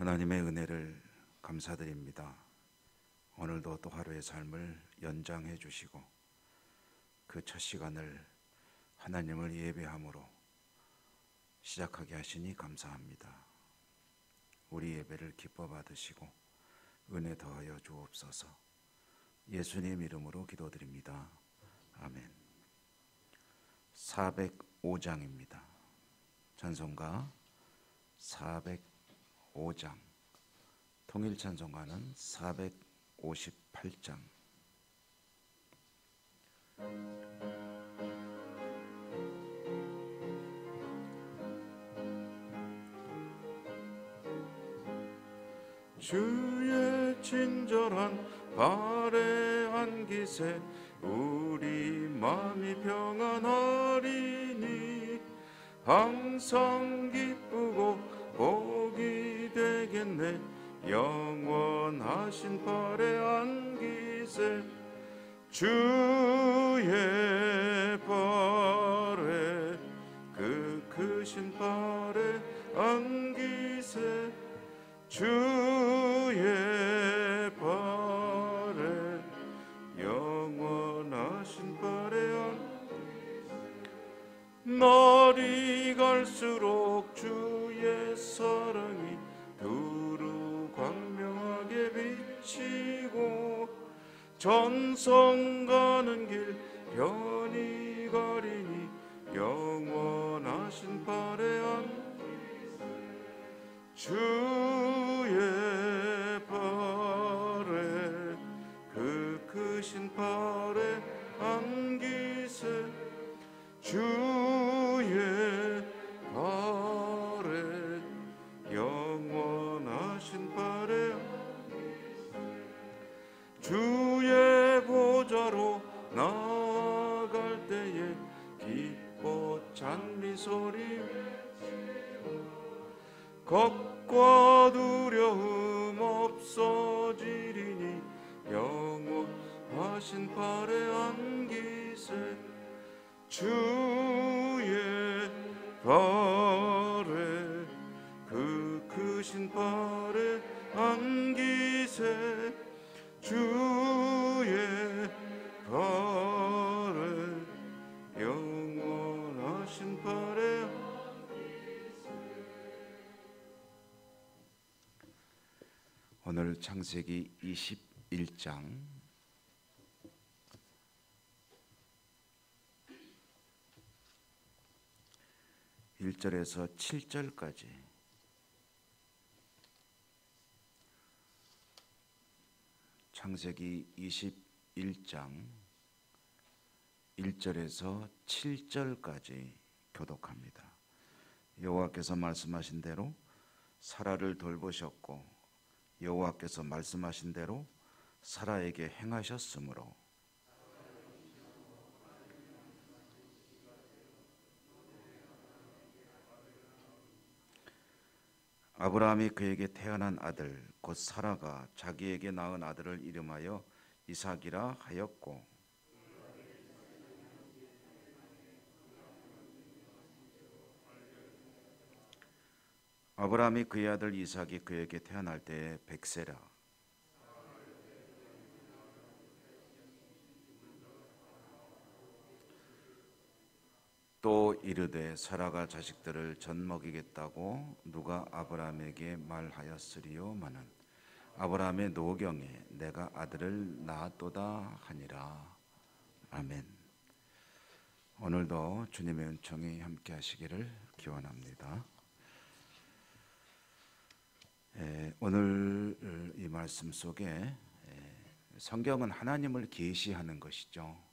하나님의 은혜를 감사드립니다. 오늘도 또 하루의 삶을 연장해 주시고 그 첫 시간을 하나님을 예배함으로 시작하게 하시니 감사합니다. 우리 예배를 기뻐 받으시고 은혜 더하여 주옵소서. 예수님 이름으로 기도드립니다. 아멘. 405장입니다. 찬송가 405장, 통일찬송가는 458장. 주의 친절한 발에 안기세 우리 마음이 평안하리니 항상 기쁘고 복이 되겠네. 영원하신 발에 안기세 주의 발에 그 크신 발에 안기세 주의 발에 영원하신 발에 날이 갈수록 주의 사랑이 두루 광명하게 비치고 전성 가는 길 편히 가리니 영원하신 발에 주의 발에 그 크신 발에 안기세 주의 발에 영원하신 발에 주의 보좌로 나아갈 때에 기뻐 찬미 소리 겁과 두려움 없어지리니 영원하신 발에 안기세 주의 발에 그 크신 발에 안기세 주의 발에 영원하신 발에 오늘 창세기 21장 1절에서 7절까지 창세기 21장 1절에서 7절까지 교독합니다. 여호와께서 말씀하신 대로 사라를 돌보셨고 여호와께서 말씀하신 대로 사라에게 행하셨으므로 아브라함이 그에게 태어난 아들 곧 사라가 자기에게 낳은 아들을 이름하여 이삭이라 하였고 아브라함이 그의 아들 이삭이 그에게 태어날 때에 100세라 또 이르되 사라가 자식들을 젖먹이겠다고 누가 아브라함에게 말하였으리요마는 아브라함의 노경에 내가 아들을 낳았도다 하니라. 아멘. 오늘도 주님의 은총이 함께 하시기를 기원합니다. 오늘 이 말씀 속에 성경은 하나님을 계시하는 것이죠.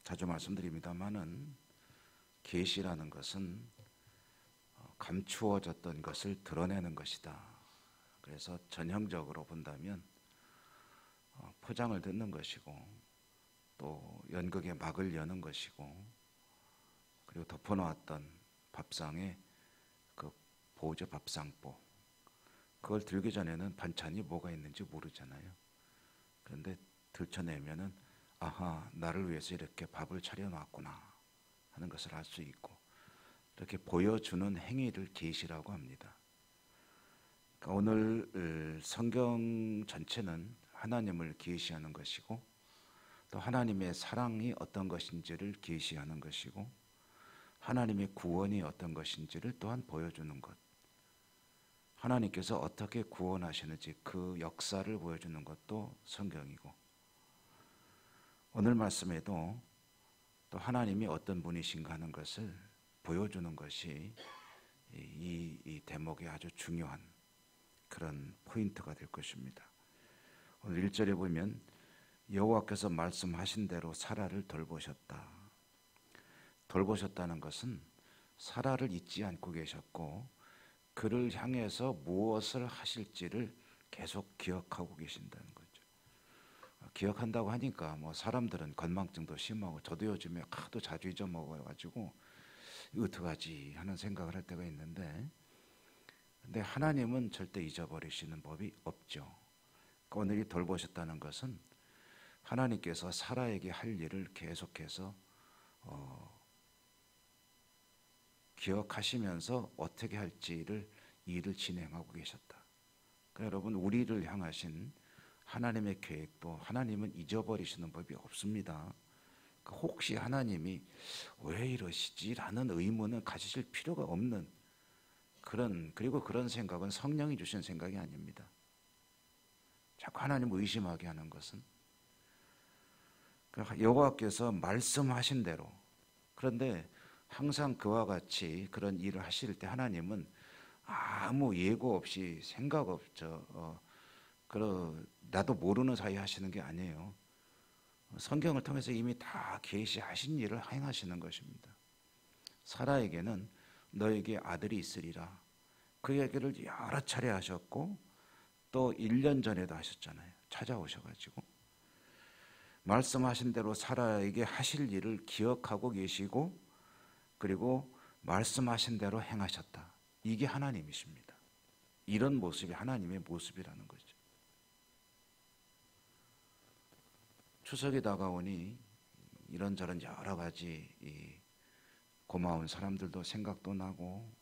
자주 말씀드립니다만은 계시라는 것은 감추어졌던 것을 드러내는 것이다. 그래서 전형적으로 본다면 포장을 듣는 것이고 또 연극의 막을 여는 것이고 그리고 덮어놓았던 밥상에 그 보조 밥상보 그걸 들기 전에는 반찬이 뭐가 있는지 모르잖아요. 그런데 들춰내면은 아하, 나를 위해서 이렇게 밥을 차려놨구나 하는 것을 알 수 있고 이렇게 보여주는 행위를 계시라고 합니다. 그러니까 오늘 성경 전체는 하나님을 계시하는 것이고 또 하나님의 사랑이 어떤 것인지를 계시하는 것이고 하나님의 구원이 어떤 것인지를 또한 보여주는 것, 하나님께서 어떻게 구원하시는지 그 역사를 보여주는 것도 성경이고 오늘 말씀에도 또 하나님이 어떤 분이신가 하는 것을 보여주는 것이 이 대목의 아주 중요한 그런 포인트가 될 것입니다. 오늘 1절에 보면 여호와께서 말씀하신 대로 사라를 돌보셨다. 돌보셨다는 것은 사라를 잊지 않고 계셨고 그를 향해서 무엇을 하실지를 계속 기억하고 계신다는 거죠. 기억한다고 하니까 뭐 사람들은 건망증도 심하고 저도 요즘에 하도 자주 잊어먹어가지고 이거 어떡하지 하는 생각을 할 때가 있는데 근데 하나님은 절대 잊어버리시는 법이 없죠. 그러니까 오늘 이 돌보셨다는 것은 하나님께서 사라에게 할 일을 계속해서 기억하시면서 어떻게 할지를 일을 진행하고 계셨다. 그러니까 여러분 우리를 향하신 하나님의 계획도 하나님은 잊어버리시는 법이 없습니다. 그러니까 혹시 하나님이 왜 이러시지라는 의문은 가지실 필요가 없는 그리고 그런 생각은 성령이 주신 생각이 아닙니다. 자꾸 하나님을 의심하게 하는 것은 여호와께서 말씀하신 대로 그런데 항상 그와 같이 그런 일을 하실 때 하나님은 아무 예고 없이 생각 없죠. 나도 모르는 사이 하시는 게 아니에요. 성경을 통해서 이미 다 계시하신 일을 행하시는 것입니다. 사라에게는 너에게 아들이 있으리라. 그 얘기를 여러 차례 하셨고 또 1년 전에도 하셨잖아요. 찾아오셔가지고 말씀하신 대로 사라에게 하실 일을 기억하고 계시고 그리고 말씀하신 대로 행하셨다. 이게 하나님이십니다. 이런 모습이 하나님의 모습이라는 거죠. 추석이 다가오니 이런저런 여러 가지 고마운 사람들도 생각도 나고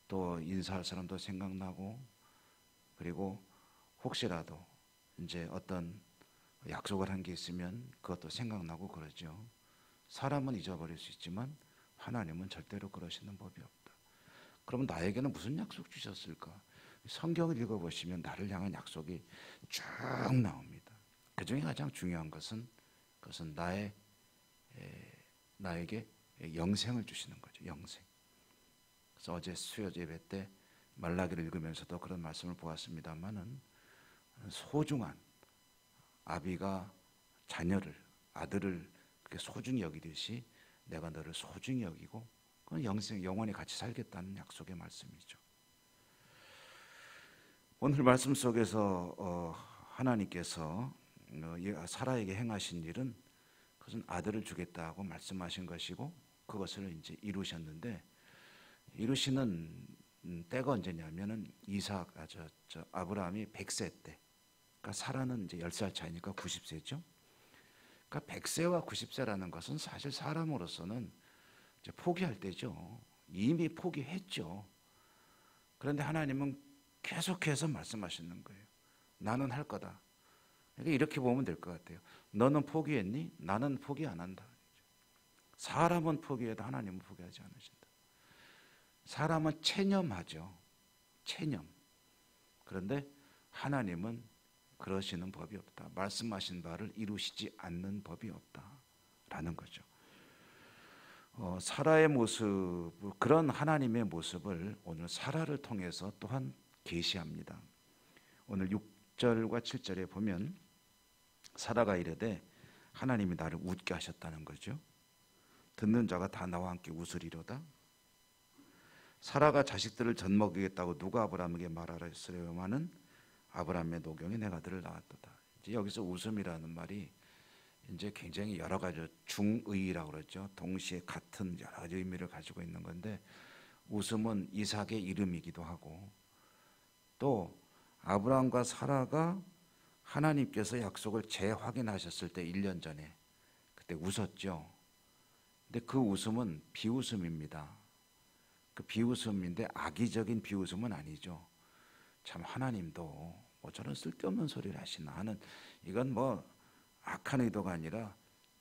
또 인사할 사람도 생각나고 그리고 혹시라도 이제 어떤 약속을 한 게 있으면 그것도 생각나고 그러죠. 사람은 잊어버릴 수 있지만 하나님은 절대로 그러시는 법이 없다. 그럼 나에게는 무슨 약속 주셨을까? 성경을 읽어보시면 나를 향한 약속이 쭉 나옵니다. 그 중에 가장 중요한 것은 그것은 나에게 영생을 주시는 거죠. 영생. 그래서 어제 수요 예배 때 말라기를 읽으면서도 그런 말씀을 보았습니다만은 소중한 아비가 자녀를 아들을 그렇게 소중히 여기듯이 내가 너를 소중히 여기고 그건 영원히 같이 살겠다는 약속의 말씀이죠. 오늘 말씀 속에서 하나님께서 사라에게 행하신 일은 그것은 아들을 주겠다고 말씀하신 것이고 그것을 이제 이루셨는데 이루시는 때가 언제냐면은 아브라함이 100세 때, 그러니까 사라는 이제 10살 차이니까 90세죠. 그러니까 100세와 90세라는 것은 사실 사람으로서는 이제 포기할 때죠. 이미 포기했죠. 그런데 하나님은 계속해서 말씀하시는 거예요. 나는 할 거다. 그러니까 이렇게 보면 될 것 같아요. 너는 포기했니? 나는 포기 안 한다. 사람은 포기해도 하나님은 포기하지 않으신다. 사람은 체념하죠. 체념. 그런데 하나님은 그러시는 법이 없다. 말씀하신 바를 이루시지 않는 법이 없다라는 거죠. 사라의 모습, 그런 하나님의 모습을 오늘 사라를 통해서 또한 계시합니다. 오늘 6절과 7절에 보면 사라가 이르되 하나님이 나를 웃게 하셨다는 거죠. 듣는 자가 다 나와 함께 웃으리로다. 사라가 자식들을 젖먹이겠다고 누가 아브라함에게 말하였으려마는 아브라함의 노경에 내가 아들을 낳았도다. 이제 여기서 웃음이라는 말이 이제 굉장히 여러 가지 중의라고 그러죠. 동시에 같은 여러 가지 의미를 가지고 있는 건데 웃음은 이삭의 이름이기도 하고 또 아브라함과 사라가 하나님께서 약속을 재확인하셨을 때 1년 전에 그때 웃었죠. 근데 그 웃음은 비웃음입니다. 그 비웃음인데 악의적인 비웃음은 아니죠. 참 하나님도 뭐 저런 쓸데없는 소리를 하시나 하는, 이건 뭐 악한 의도가 아니라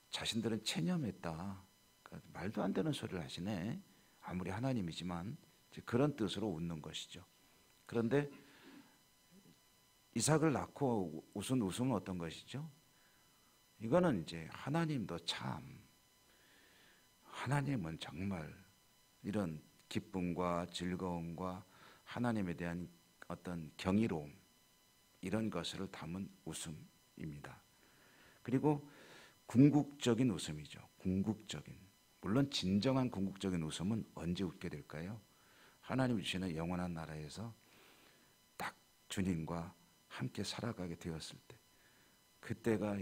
자신들은 체념했다. 그러니까 말도 안 되는 소리를 하시네. 아무리 하나님이지만 그런 뜻으로 웃는 것이죠. 그런데 이삭을 낳고 웃은 웃음은 어떤 것이죠? 이거는 이제 하나님도 참, 하나님은 정말 이런 기쁨과 즐거움과 하나님에 대한 어떤 경이로움, 이런 것을 담은 웃음입니다. 그리고 궁극적인 웃음이죠. 궁극적인. 물론 진정한 궁극적인 웃음은 언제 웃게 될까요? 하나님 주시는 영원한 나라에서 딱 주님과 함께 살아가게 되었을 때, 그때가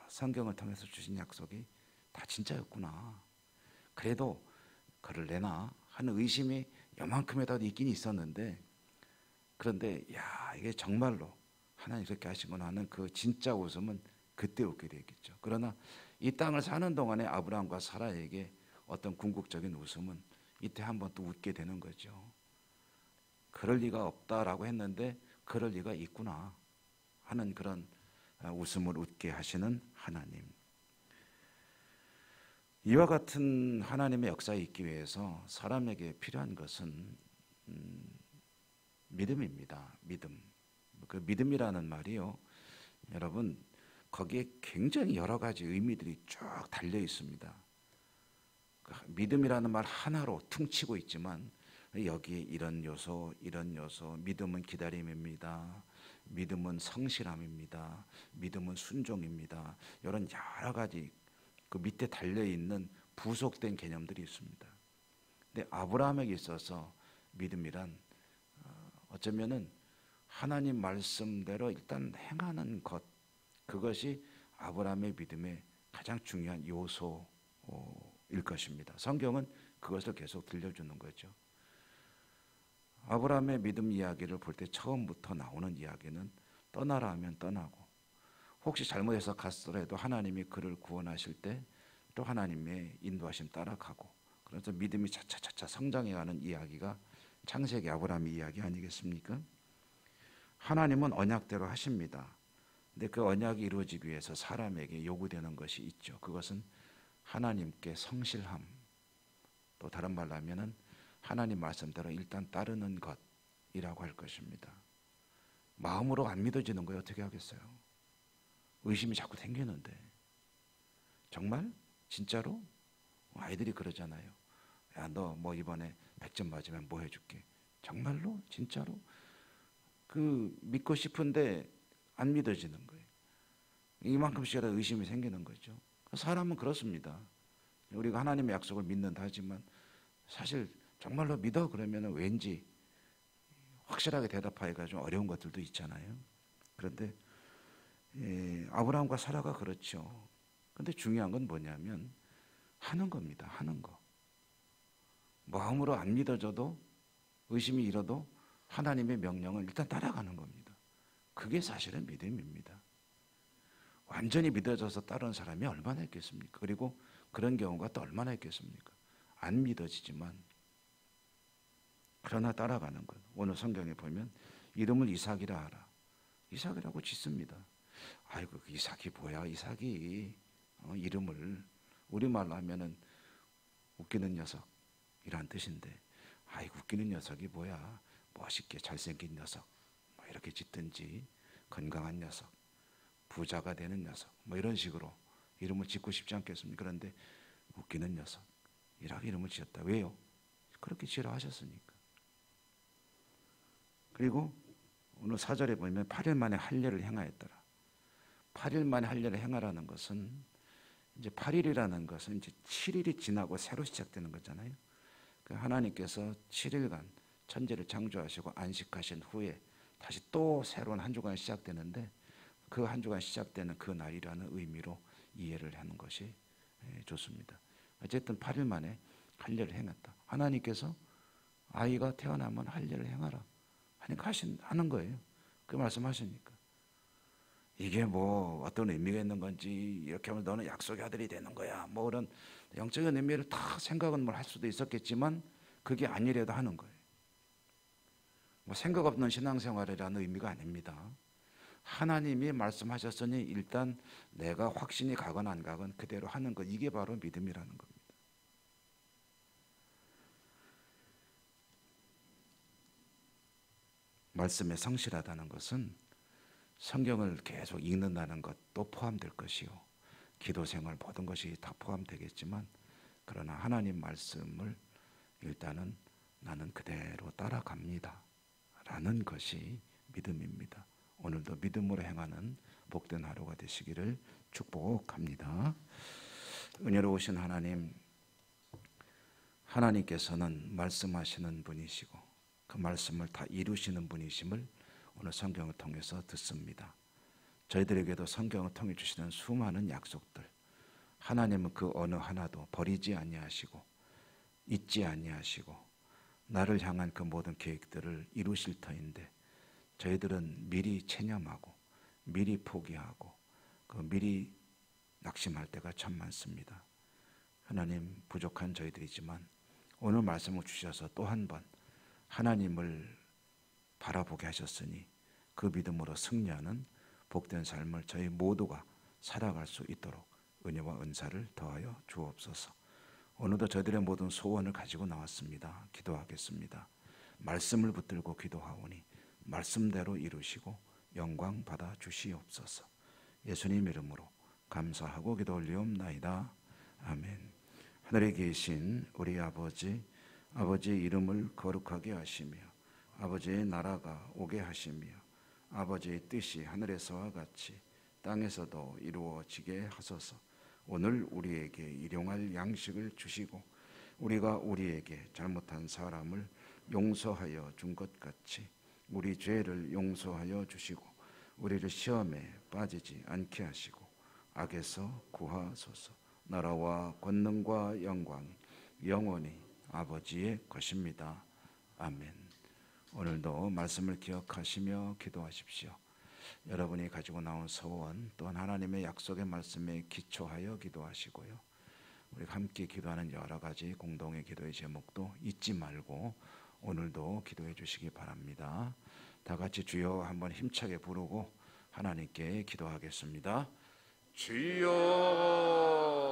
성경을 통해서 주신 약속이 다 진짜였구나. 그래도 그를 내나 하는 의심이 요만큼이라도 있긴 있었는데, 그런데 이게 정말로 하나님 그렇게 하시구나 하는 그 진짜 웃음은 그때 웃게 되겠죠. 그러나 이 땅을 사는 동안에 아브라함과 사라에게 어떤 궁극적인 웃음은 이때 한번 또 웃게 되는 거죠. 그럴 리가 없다라고 했는데 그럴 리가 있구나 하는 그런 웃음을 웃게 하시는 하나님. 이와 같은 하나님의 역사에 있기 위해서 사람에게 필요한 것은 믿음입니다. 믿음. 그 믿음이라는 말이요, 여러분, 거기에 굉장히 여러 가지 의미들이 쭉 달려 있습니다. 믿음이라는 말 하나로 퉁치고 있지만 여기에 이런 요소, 이런 요소, 믿음은 기다림입니다. 믿음은 성실함입니다. 믿음은 순종입니다. 이런 여러 가지 그 밑에 달려 있는 부속된 개념들이 있습니다. 근데 아브라함에게 있어서 믿음이란 어쩌면은 하나님 말씀대로 일단 행하는 것, 그것이 아브라함의 믿음의 가장 중요한 요소일 것입니다. 성경은 그것을 계속 들려주는 거죠. 아브라함의 믿음 이야기를 볼 때 처음부터 나오는 이야기는 떠나라 하면 떠나고, 혹시 잘못해서 갔더라도 하나님이 그를 구원하실 때 또 하나님의 인도하심 따라가고, 그래서 믿음이 차차차차 성장해가는 이야기가 창세기 아브라함의 이야기 아니겠습니까? 하나님은 언약대로 하십니다. 근데 그 언약이 이루어지기 위해서 사람에게 요구되는 것이 있죠. 그것은 하나님께 성실함, 또 다른 말로 하면은 하나님 말씀대로 일단 따르는 것이라고 할 것입니다. 마음으로 안 믿어지는 거예요. 어떻게 하겠어요? 의심이 자꾸 생기는데. 정말? 진짜로? 아이들이 그러잖아요. 야, 너 뭐 이번에 100점 맞으면 뭐 해줄게. 정말로? 진짜로? 그 믿고 싶은데 안 믿어지는 거예요. 이만큼씩이라도 의심이 생기는 거죠. 사람은 그렇습니다. 우리가 하나님의 약속을 믿는다 하지만 사실 정말로 믿어 그러면 왠지 확실하게 대답하기가 좀 어려운 것들도 있잖아요. 그런데 아브라함과 사라가 그렇죠. 그런데 중요한 건 뭐냐면 하는 겁니다. 하는 거. 마음으로 안 믿어져도 의심이 일어도 하나님의 명령을 일단 따라가는 겁니다. 그게 사실은 믿음입니다. 완전히 믿어져서 따르는 사람이 얼마나 있겠습니까? 그리고 그런 경우가 또 얼마나 있겠습니까? 안 믿어지지만 그러나 따라가는 것. 오늘 성경에 보면 이름을 이삭이라 하라. 이삭이라고 짓습니다. 아이고 그 이삭이 뭐야? 이삭이 이름을 우리말로 하면은 웃기는 녀석이란 뜻인데, 아이고 웃기는 녀석이 뭐야? 멋있게 잘생긴 녀석 뭐 이렇게 짓든지, 건강한 녀석, 부자가 되는 녀석 뭐 이런 식으로 이름을 짓고 싶지 않겠습니까? 그런데 웃기는 녀석이라고 이름을 지었다. 왜요? 그렇게 지으라 하셨으니까. 그리고 오늘 4절에 보면 8일 만에 할례를 행하였더라. 8일 만에 할례를 행하라는 것은 이제 8일이라는 것은 이제 7일이 지나고 새로 시작되는 거잖아요. 하나님께서 7일간 천지를 창조하시고 안식하신 후에 다시 또 새로운 한 주간이 시작되는데, 그 한 주간 시작되는 그 날이라는 의미로 이해를 하는 것이 좋습니다. 어쨌든 8일 만에 할례를 행했다. 하나님께서 아이가 태어나면 할례를 행하라 하니까 하는 거예요. 그 말씀하시니까. 이게 뭐 어떤 의미가 있는 건지, 이렇게 하면 너는 약속의 아들이 되는 거야, 뭐 그런 영적인 의미를 다 생각은 뭘 할 수도 있었겠지만, 그게 아니래도 하는 거예요. 뭐 생각 없는 신앙생활이라는 의미가 아닙니다. 하나님이 말씀하셨으니 일단 내가 확신이 가건 안 가건 그대로 하는 것, 이게 바로 믿음이라는 겁니다. 말씀에 성실하다는 것은 성경을 계속 읽는다는 것도 포함될 것이요, 기도 생활 모든 것이 다 포함되겠지만, 그러나 하나님 말씀을 일단은 나는 그대로 따라갑니다 라는 것이 믿음입니다. 오늘도 믿음으로 행하는 복된 하루가 되시기를 축복합니다. 은혜로우신 하나님, 하나님께서는 말씀하시는 분이시고 그 말씀을 다 이루시는 분이심을 오늘 성경을 통해서 듣습니다. 저희들에게도 성경을 통해 주시는 수많은 약속들, 하나님은 그 어느 하나도 버리지 아니하시고 잊지 아니하시고 나를 향한 그 모든 계획들을 이루실 터인데, 저희들은 미리 체념하고 미리 포기하고 그 미리 낙심할 때가 참 많습니다. 하나님, 부족한 저희들이지만 오늘 말씀을 주셔서 또 한 번 하나님을 바라보게 하셨으니 그 믿음으로 승리하는 복된 삶을 저희 모두가 살아갈 수 있도록 은혜와 은사를 더하여 주옵소서. 오늘도 저희들의 모든 소원을 가지고 나왔습니다. 기도하겠습니다. 말씀을 붙들고 기도하오니 말씀대로 이루시고 영광 받아 주시옵소서. 예수님 이름으로 감사하고 기도 올리옵나이다. 아멘. 하늘에 계신 우리 아버지, 아버지의 이름을 거룩하게 하시며 아버지의 나라가 오게 하시며 아버지의 뜻이 하늘에서와 같이 땅에서도 이루어지게 하소서. 오늘 우리에게 일용할 양식을 주시고 우리가 우리에게 잘못한 사람을 용서하여 준 것 같이 우리 죄를 용서하여 주시고 우리를 시험에 빠지지 않게 하시고 악에서 구하소서. 나라와 권능과 영광이 영원히 아버지의 것입니다. 아멘. 오늘도 말씀을 기억하시며 기도하십시오. 여러분이 가지고 나온 소원 또한 하나님의 약속의 말씀에 기초하여 기도하시고요. 우리 함께 기도하는 여러 가지 공동의 기도의 제목도 잊지 말고 오늘도 기도해 주시기 바랍니다. 다 같이 주여 한번 힘차게 부르고 하나님께 기도하겠습니다. 주여